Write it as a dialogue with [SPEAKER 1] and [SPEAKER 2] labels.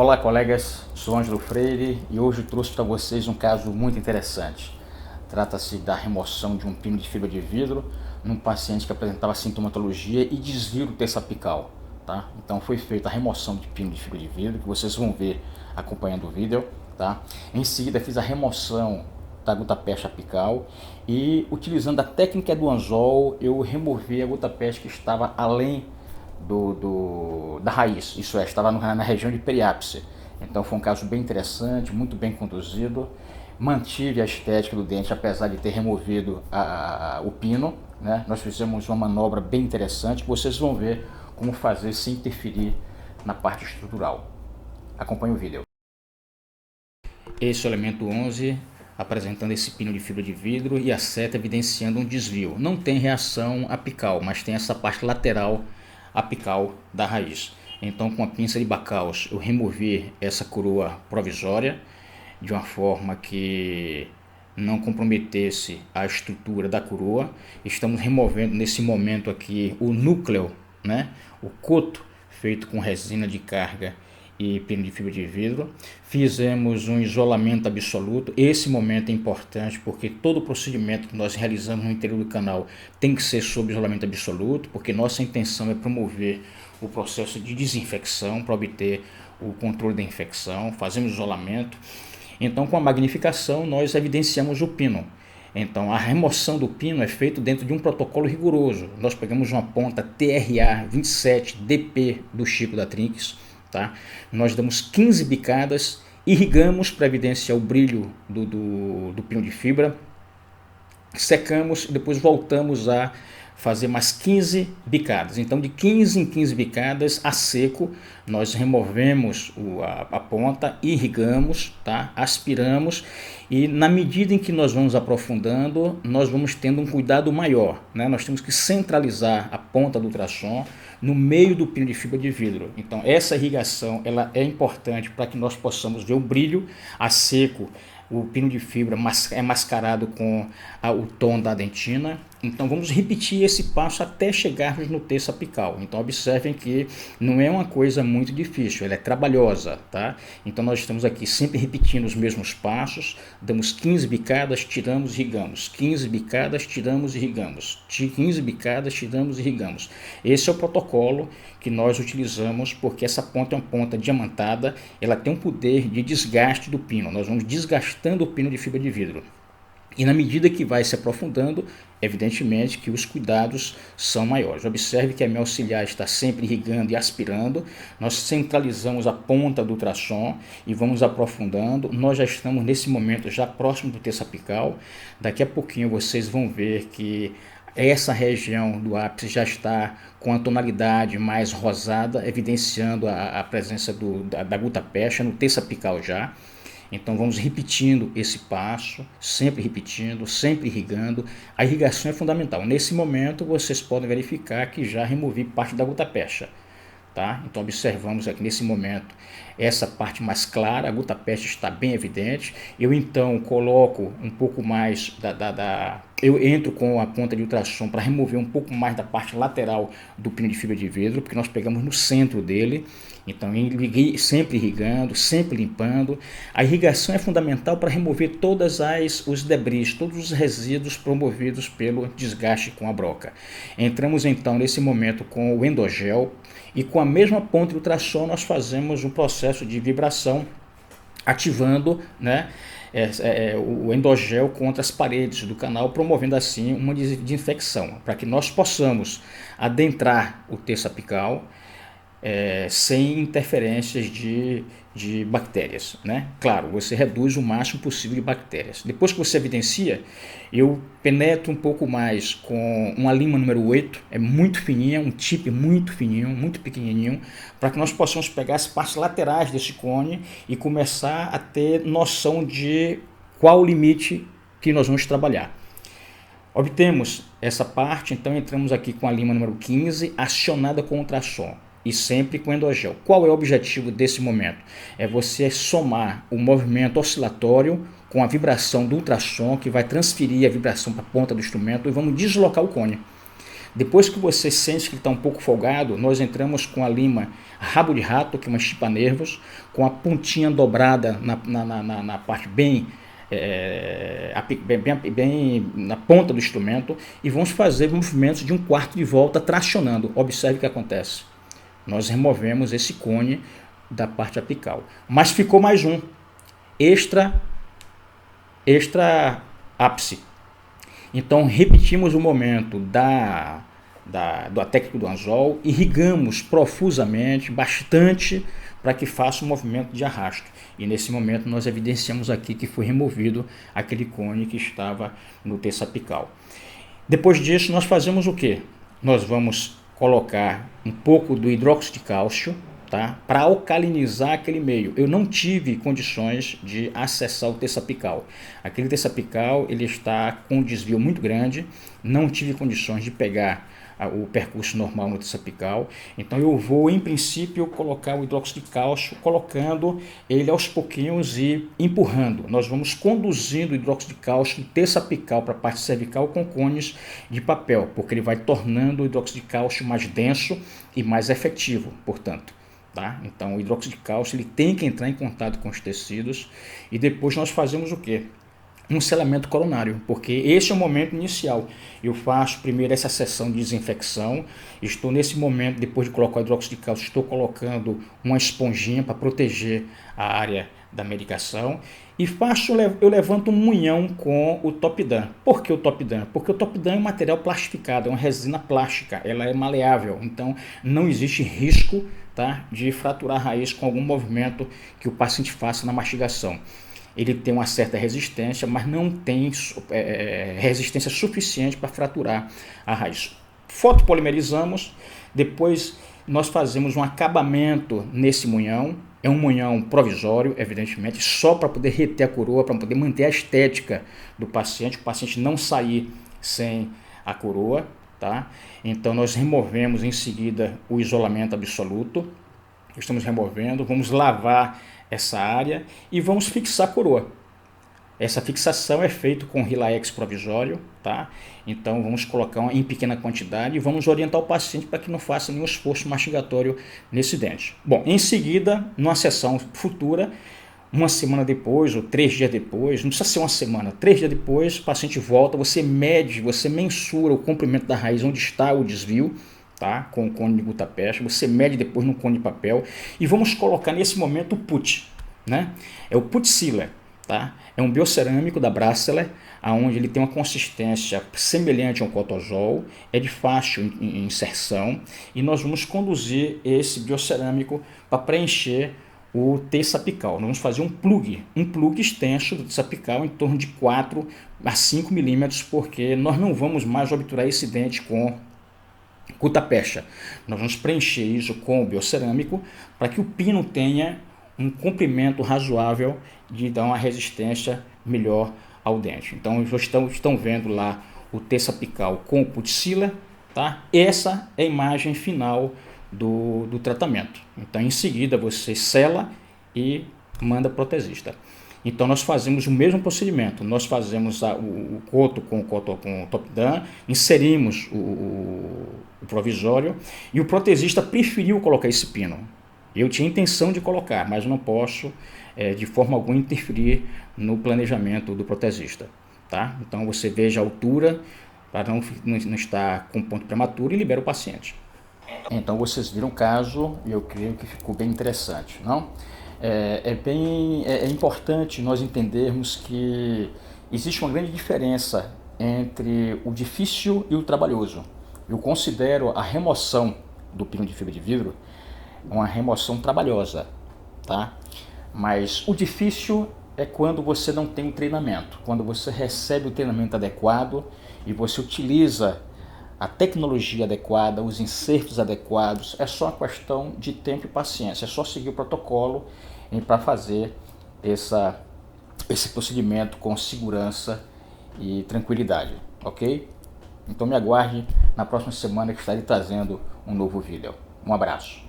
[SPEAKER 1] Olá colegas, sou Ângelo Freire e hoje trouxe para vocês um caso muito interessante. Trata-se da remoção de um pino de fibra de vidro num paciente que apresentava sintomatologia e desvio do terço apical. Tá? Então foi feita a remoção de pino de fibra de vidro, que vocês vão ver acompanhando o vídeo. Tá? Em seguida fiz a remoção da gota peste apical e, utilizando a técnica do anzol, eu removi a gota peste que estava além da raiz, isso é, estava na região de periápice. Então foi um caso bem interessante, muito bem conduzido. Mantive a estética do dente, apesar de ter removido o pino, né? Nós fizemos uma manobra bem interessante, que vocês vão ver como fazer sem interferir na parte estrutural. Acompanhe o vídeo. Esse é o elemento 11, apresentando esse pino de fibra de vidro e a seta evidenciando um desvio. Não tem reação apical, mas tem essa parte lateral apical da raiz. Então, com a pinça de Bacchus, eu removi essa coroa provisória de uma forma que não comprometesse a estrutura da coroa. Estamos removendo nesse momento aqui o núcleo, né? O coto feito com resina de carga e pino de fibra de vidro. Fizemos um isolamento absoluto. Esse momento é importante porque todo o procedimento que nós realizamos no interior do canal tem que ser sob isolamento absoluto, porque nossa intenção é promover o processo de desinfecção para obter o controle da infecção. Fazemos isolamento. Então, com a magnificação, nós evidenciamos o pino. Então, a remoção do pino é feita dentro de um protocolo rigoroso. Nós pegamos uma ponta TRA 27 DP do Chico da Trinques. Tá? Nós damos 15 bicadas, irrigamos para evidenciar o brilho do pino de fibra, secamos e depois voltamos a fazer mais 15 bicadas. Então, de 15 em 15 bicadas a seco, nós removemos a ponta, irrigamos, tá? Aspiramos, e na medida em que nós vamos aprofundando, nós vamos tendo um cuidado maior, né? Nós temos que centralizar a ponta do ultrassom no meio do pino de fibra de vidro. Então, essa irrigação ela é importante para que nós possamos ver o brilho a seco. O pino de fibra é mascarado com o tom da dentina. Então vamos repetir esse passo até chegarmos no terço apical. Então observem que não é uma coisa muito difícil, ela é trabalhosa, tá? Então nós estamos aqui sempre repetindo os mesmos passos, damos 15 bicadas, tiramos e irrigamos, 15 bicadas, tiramos e irrigamos, 15 bicadas, tiramos e irrigamos. Esse é o protocolo que nós utilizamos, porque essa ponta é uma ponta diamantada, ela tem um poder de desgaste do pino. Nós vamos desgastando o pino de fibra de vidro. E na medida que vai se aprofundando, evidentemente que os cuidados são maiores. Observe que a minha auxiliar está sempre irrigando e aspirando. Nós centralizamos a ponta do ultrassom e vamos aprofundando. Nós já estamos nesse momento já próximo do terço apical. Daqui a pouquinho vocês vão ver que essa região do ápice já está com a tonalidade mais rosada, evidenciando a presença da gota peste no terço apical já. Então vamos repetindo esse passo, sempre repetindo, sempre irrigando. A irrigação é fundamental. Nesse momento vocês podem verificar que já removi parte da gota peste. Tá? Então observamos aqui nesse momento essa parte mais clara, a gota peste está bem evidente. Eu então coloco um pouco mais eu entro com a ponta de ultrassom para remover um pouco mais da parte lateral do pino de fibra de vidro, porque nós pegamos no centro dele. Então sempre irrigando, sempre limpando. A irrigação é fundamental para remover os debris, todos os resíduos promovidos pelo desgaste com a broca. Entramos então nesse momento com o endogel e com a mesma ponta de ultrassom nós fazemos um processo de vibração, ativando, né, o endogel contra as paredes do canal, promovendo assim uma desinfecção, para que nós possamos adentrar o terço apical sem interferências de bactérias, né? Claro, você reduz o máximo possível de bactérias. Depois que você evidencia, eu penetro um pouco mais com uma lima número 8, é muito fininha, um tip muito fininho, muito pequenininho, para que nós possamos pegar as partes laterais desse cone e começar a ter noção de qual o limite que nós vamos trabalhar. Obtemos essa parte, então entramos aqui com a lima número 15, acionada com ultrassom. E sempre com endogel. Qual é o objetivo desse momento? É você somar o movimento oscilatório com a vibração do ultrassom, que vai transferir a vibração para a ponta do instrumento, e vamos deslocar o cone. Depois que você sente que ele está um pouco folgado, nós entramos com a lima rabo de rato, que é uma chupa-nervos, com a pontinha dobrada na parte bem na ponta do instrumento, e vamos fazer movimentos de 1/4 de volta tracionando. Observe o que acontece. Nós removemos esse cone da parte apical. Mas ficou mais um, extra ápice. Então repetimos o momento da técnica do anzol, irrigamos profusamente, bastante, para que faça um movimento de arrasto. E nesse momento nós evidenciamos aqui que foi removido aquele cone que estava no terço apical. Depois disso nós fazemos o que? Nós vamos colocar um pouco do hidróxido de cálcio, tá? Para alcalinizar aquele meio. Eu não tive condições de acessar o terço apical. Aquele terço apical ele está com um desvio muito grande, não tive condições de pegar o percurso normal no terço apical, então eu vou em princípio colocar o hidróxido de cálcio, colocando ele aos pouquinhos e empurrando. Nós vamos conduzindo o hidróxido de cálcio do terço apical para a parte cervical com cones de papel, porque ele vai tornando o hidróxido de cálcio mais denso e mais efetivo, portanto. Tá? Então o hidróxido de cálcio ele tem que entrar em contato com os tecidos, e depois nós fazemos o que? Um selamento coronário, porque esse é o momento inicial. Eu faço primeiro essa sessão de desinfecção, estou nesse momento, depois de colocar o hidróxido de cálcio, estou colocando uma esponjinha para proteger a área da medicação, e eu levanto um munhão com o Topdan. Por que o Topdan? Porque o Topdan é um material plastificado, é uma resina plástica, ela é maleável, então não existe risco, tá, de fraturar a raiz com algum movimento que o paciente faça na mastigação. Ele tem uma certa resistência, mas não tem resistência suficiente para fraturar a raiz. Fotopolimerizamos, depois nós fazemos um acabamento nesse munhão. É um munhão provisório, evidentemente, só para poder reter a coroa, para poder manter a estética do paciente, o paciente não sair sem a coroa. Tá? Então nós removemos em seguida o isolamento absoluto, estamos removendo, vamos lavar essa área e vamos fixar a coroa. Essa fixação é feita com Relax provisório, tá? Então vamos colocar em pequena quantidade e vamos orientar o paciente para que não faça nenhum esforço mastigatório nesse dente. Bom, em seguida, numa sessão futura, uma semana depois ou 3 dias depois, não precisa ser uma semana, 3 dias depois, o paciente volta, você mede, você mensura o comprimento da raiz onde está o desvio, tá? Com o cone de gutapercha, você mede depois no cone de papel, e vamos colocar nesse momento o put, né? É o put sealer, tá? É um biocerâmico da Brasseler, onde ele tem uma consistência semelhante a um cotozol, é de fácil inserção, e nós vamos conduzir esse biocerâmico para preencher o terço apical. Nós vamos fazer um plug extenso do terço apical em torno de 4 a 5 milímetros, porque nós não vamos mais obturar esse dente com gutapercha. Nós vamos preencher isso com o biocerâmico para que o pino tenha um comprimento razoável de dar uma resistência melhor ao dente. Então estão vendo lá o terço apical com o putcila, tá? Essa é a imagem final do tratamento. Então em seguida você sela e manda protesista. Então nós fazemos o mesmo procedimento, nós fazemos o coto com o Topdan, inserimos o provisório, e o protesista preferiu colocar esse pino. Eu tinha intenção de colocar, mas não posso de forma alguma interferir no planejamento do protesista. Tá? Então você veja a altura para não estar com ponto prematuro e libera o paciente. Então vocês viram o caso e eu creio que ficou bem interessante, não? É importante nós entendermos que existe uma grande diferença entre o difícil e o trabalhoso. Eu considero a remoção do pino de fibra de vidro uma remoção trabalhosa, tá? Mas o difícil é quando você não tem o treinamento, quando você recebe o treinamento adequado e você utiliza a tecnologia adequada, os insertos adequados. É só uma questão de tempo e paciência, é só seguir o protocolo para fazer esse procedimento com segurança e tranquilidade, ok? Então me aguarde na próxima semana que estarei trazendo um novo vídeo. Um abraço.